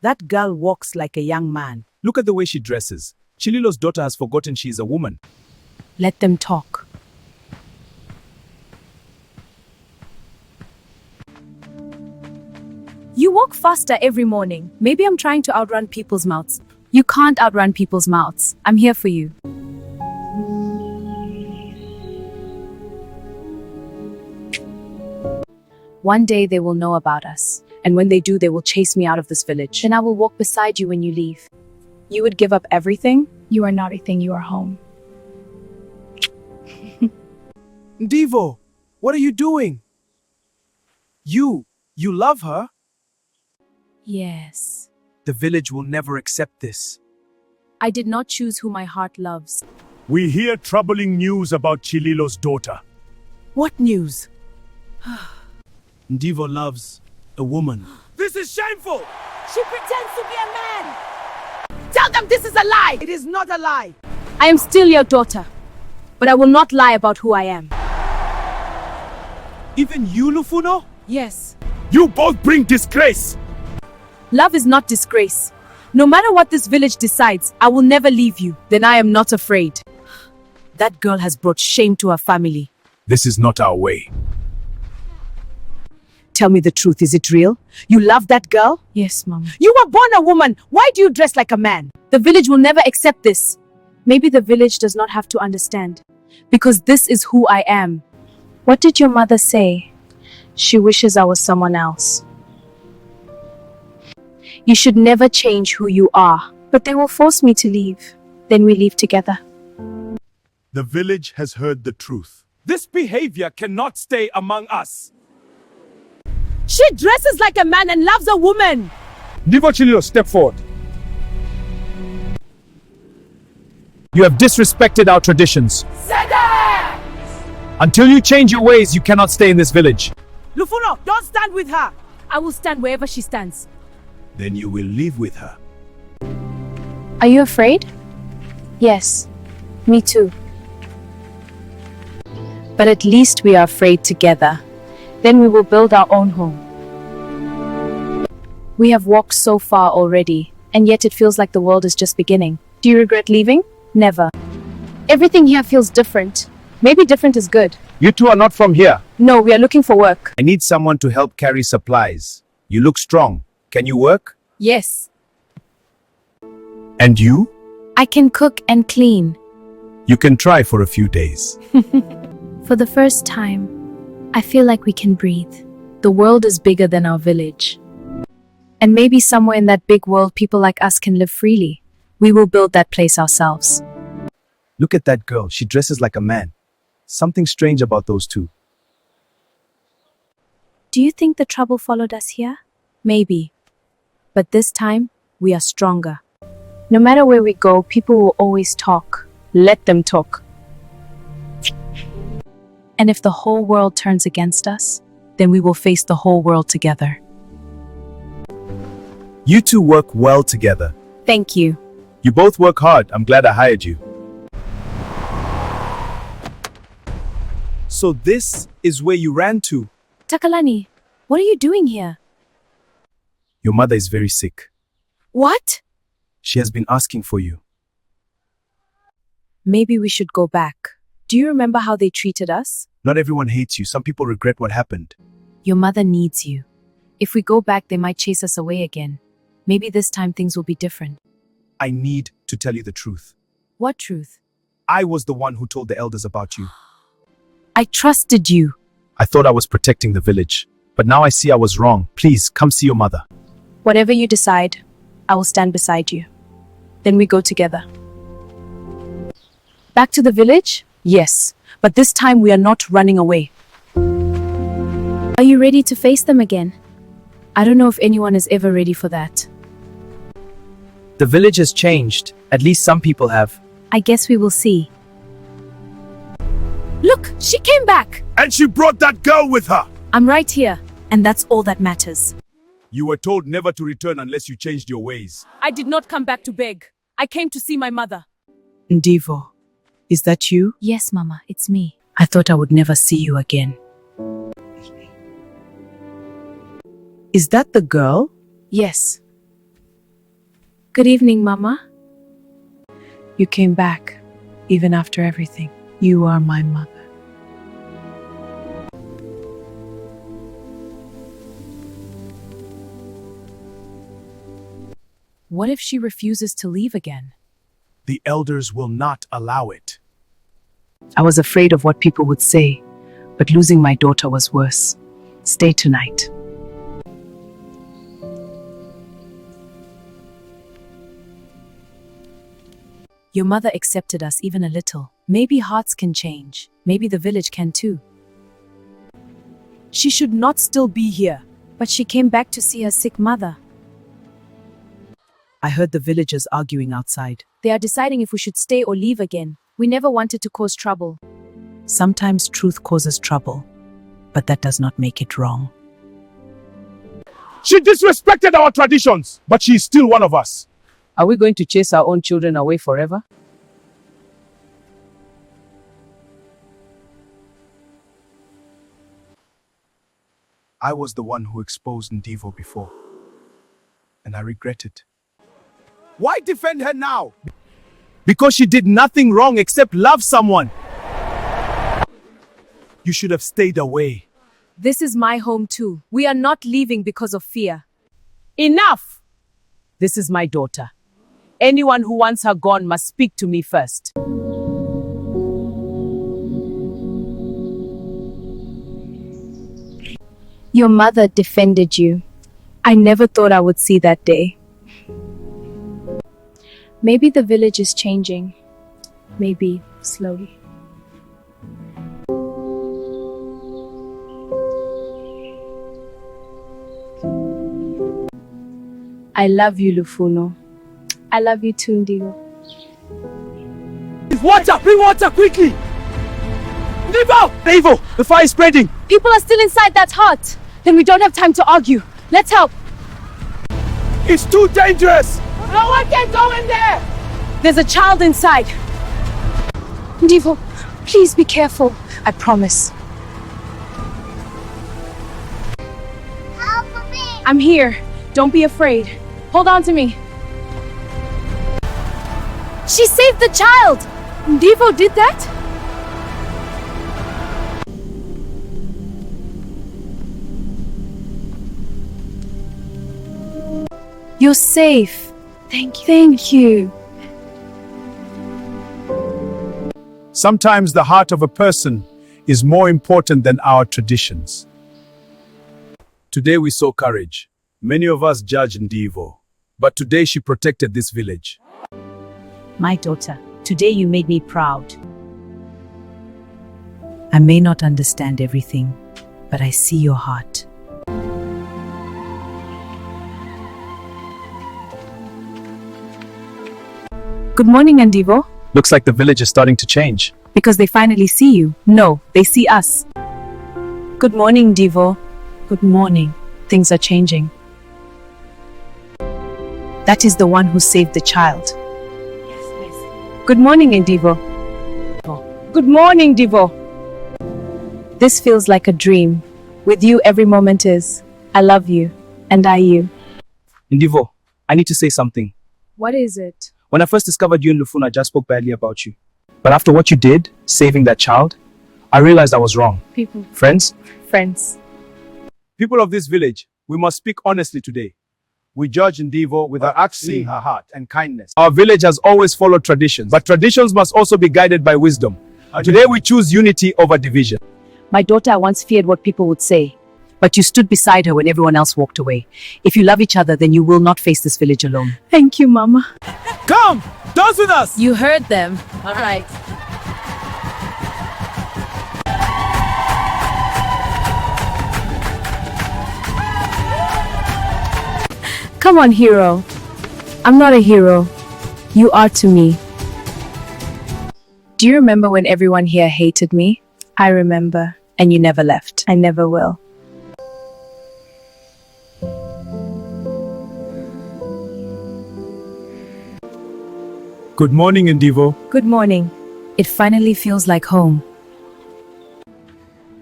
That girl walks like a young man. Look at the way she dresses. Tshililo's daughter has forgotten she is a woman. Let them talk. You walk faster every morning. Maybe I'm trying to outrun people's mouths. You can't outrun people's mouths. I'm here for you. One day they will know about us. And when they do, they will chase me out of this village. Then I will walk beside you when you leave. You would give up everything? You are not everything, you are home. Ndiivho, what are you doing? You love her? Yes. The village will never accept this. I did not choose who my heart loves. We hear troubling news about Tshililo's daughter. What news? Ndiivho loves a woman. This is shameful! She pretends to be a man! Tell them this is a lie! It is not a lie! I am still your daughter, but I will not lie about who I am. Even you, Lufuno? Yes. You both bring disgrace! Love is not disgrace. No matter what this village decides, I will never leave you. Then I am not afraid. That girl has brought shame to her family. This is not our way. Tell me the truth, is it real? You love that girl? Yes, Mom. You were born a woman. Why do you dress like a man? The village will never accept this. Maybe the village does not have to understand. Because this is who I am. What did your mother say? She wishes I was someone else. You should never change who you are. But they will force me to leave. Then we leave together. The village has heard the truth. This behavior cannot stay among us. She dresses like a man and loves a woman. Ndiivho Tshililo, step forward. You have disrespected our traditions. Until you change your ways, you cannot stay in this village. Lufuno, don't stand with her. I will stand wherever she stands. Then you will live with her. Are you afraid? Yes, me too. But at least we are afraid together. Then we will build our own home. We have walked so far already, and yet it feels like the world is just beginning. Do you regret leaving? Never. Everything here feels different. Maybe different is good. You two are not from here. No, we are looking for work. I need someone to help carry supplies. You look strong. Can you work? Yes. And you? I can cook and clean. You can try for a few days. For the first time, I feel like we can breathe. The world is bigger than our village. And maybe somewhere in that big world, people like us can live freely. We will build that place ourselves. Look at that girl. She dresses like a man. Something strange about those two. Do you think the trouble followed us here? Maybe. But this time, we are stronger. No matter where we go, people will always talk. Let them talk. And if the whole world turns against us, then we will face the whole world together. You two work well together. Thank you. You both work hard. I'm glad I hired you. So this is where you ran to. Takalani, what are you doing here? Your mother is very sick. What? She has been asking for you. Maybe we should go back. Do you remember how they treated us? Not everyone hates you. Some people regret what happened. Your mother needs you. If we go back, they might chase us away again. Maybe this time things will be different. I need to tell you the truth. What truth? I was the one who told the elders about you. I trusted you. I thought I was protecting the village, but now I see I was wrong. Please, come see your mother. Whatever you decide, I will stand beside you. Then we go together. Back to the village? Yes, but this time we are not running away. Are you ready to face them again? I don't know if anyone is ever ready for that. The village has changed. At least some people have. I guess we will see. Look, she came back! And she brought that girl with her! I'm right here, and that's all that matters. You were told never to return unless you changed your ways. I did not come back to beg. I came to see my mother. Ndiivho, is that you? Yes, Mama, it's me. I thought I would never see you again. Is that the girl? Yes. Good evening, Mama. You came back, even after everything. You are my mother. What if she refuses to leave again? The elders will not allow it. I was afraid of what people would say, but losing my daughter was worse. Stay tonight. Your mother accepted us even a little. Maybe hearts can change. Maybe the village can too. She should not still be here. But she came back to see her sick mother. I heard the villagers arguing outside. They are deciding if we should stay or leave again. We never wanted to cause trouble. Sometimes truth causes trouble, but that does not make it wrong. She disrespected our traditions, but she is still one of us. Are we going to chase our own children away forever? I was the one who exposed Ndiivho before, and I regret it. Why defend her now? Because she did nothing wrong except love someone. You should have stayed away. This is my home too. We are not leaving because of fear. Enough! This is my daughter. Anyone who wants her gone must speak to me first. Your mother defended you. I never thought I would see that day. Maybe the village is changing. Maybe slowly. I love you, Lufuno. I love you too, Ndiivho. Water! Bring water quickly! Ndiivho! The fire is spreading! People are still inside that hut. Then we don't have time to argue. Let's help. It's too dangerous! No one can go in there! There's a child inside. Ndiivho, please be careful. I promise. Help me! I'm here. Don't be afraid. Hold on to me. She saved the child! Ndiivho did that? You're safe. Thank you. Thank you. Sometimes the heart of a person is more important than our traditions. Today we saw courage. Many of us judge Ndiivho, but today she protected this village. My daughter, today you made me proud. I may not understand everything, but I see your heart. Good morning, Ndiivho. Looks like the village is starting to change. Because they finally see you. No, they see us. Good morning, Ndiivho. Good morning. Things are changing. That is the one who saved the child. Good morning, Ndiivho. Good morning, Ndiivho. This feels like a dream. With you, every moment is. I love you. And I you. Ndiivho, I need to say something. What is it? When I first discovered you in Lufuno, I just spoke badly about you. But after what you did, saving that child, I realized I was wrong. People. Friends? Friends. People of this village, we must speak honestly today. We judge Ndiivho with our acts, seeing her heart and kindness. Our village has always followed traditions, but traditions must also be guided by wisdom. Today we choose unity over division. My daughter once feared what people would say, but you stood beside her when everyone else walked away. If you love each other, then you will not face this village alone. Thank you, Mama. Come! Dance with us! You heard them. All right. Come on, hero. I'm not a hero. You are to me. Do you remember when everyone here hated me? I remember. And you never left. I never will. Good morning, Ndiivho. Good morning. It finally feels like home.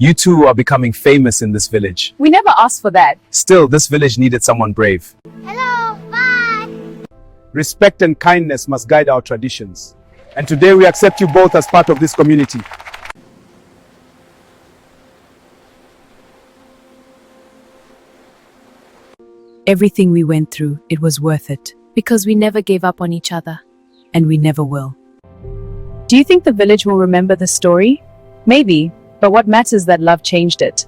You two are becoming famous in this village. We never asked for that. Still, this village needed someone brave. Hello, bye! Respect and kindness must guide our traditions. And today we accept you both as part of this community. Everything we went through, it was worth it. Because we never gave up on each other. And we never will. Do you think the village will remember the story? Maybe, but what matters is that love changed it.